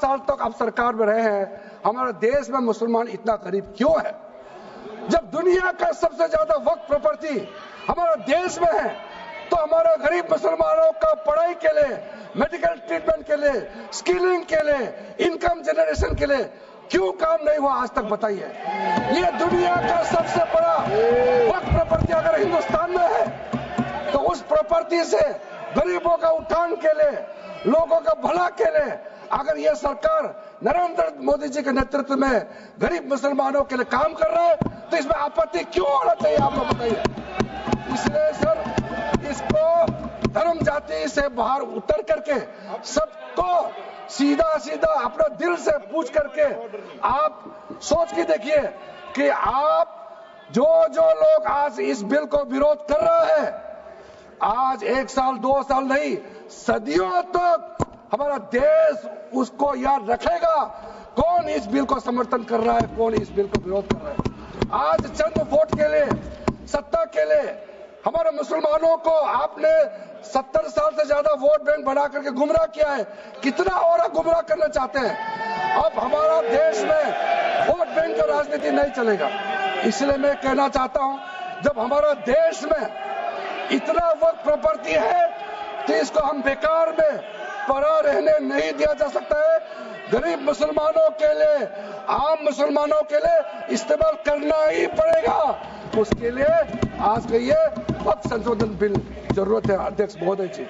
साल तक आप सरकार में रहे हैं, हमारे देश में मुसलमान इतना गरीब क्यों है? जब दुनिया का सबसे ज्यादा वक्त प्रॉपर्टी हमारे देश में है, तो हमारे गरीब मुसलमानों का पढ़ाई के लिए, मेडिकल ट्रीटमेंट के लिए, स्किलिंग के लिए, इनकम जनरेशन के लिए क्यों काम नहीं हुआ आज तक? बताइए। ये दुनिया का सबसे बड़ा वक्त प्रॉपर्टी अगर हिंदुस्तान में है, तो उस प्रॉपर्टी से गरीबों का उत्थान के लिए, लोगों का भला के लिए अगर ये सरकार नरेंद्र मोदी जी के नेतृत्व में गरीब मुसलमानों के लिए काम कर रहा है, तो इसमें आपत्ति क्यों होना चाहिए? आप लोग बताइए। इसलिए सर, इसको धर्म जाति से बाहर उतर करके सबको सीधा सीधा अपना दिल से पूछ करके आप सोच के देखिए कि आप जो लोग आज इस बिल को विरोध कर रहे हैं, आज 1 साल 2 साल नहीं, सदियों तक हमारा देश उसको याद रखेगा कौन इस बिल को समर्थन कर रहा है, कौन इस बिल को विरोध कर रहा है। आज चंद वोट के लिए, सत्ता के लिए हमारे मुसलमानों को आपने 70 साल से ज्यादा वोट बैंक बना करके गुमराह किया है। कितना और गुमराह करना चाहते हैं? अब हमारा देश में वोट बैंक का राजनीति नहीं चलेगा। इसलिए मैं कहना चाहता हूं, जब हमारा देश में इतना वक्त प्रॉपर्टी है, तो इसको हम बेकार में पड़ा रहने नहीं दिया जा सकता है। गरीब मुसलमानों के लिए, आम मुसलमानों के लिए इस्तेमाल करना ही पड़ेगा। उसके लिए आज का ये वक्त संशोधन बिल जरूरत है। अध्यक्ष महोदय जी।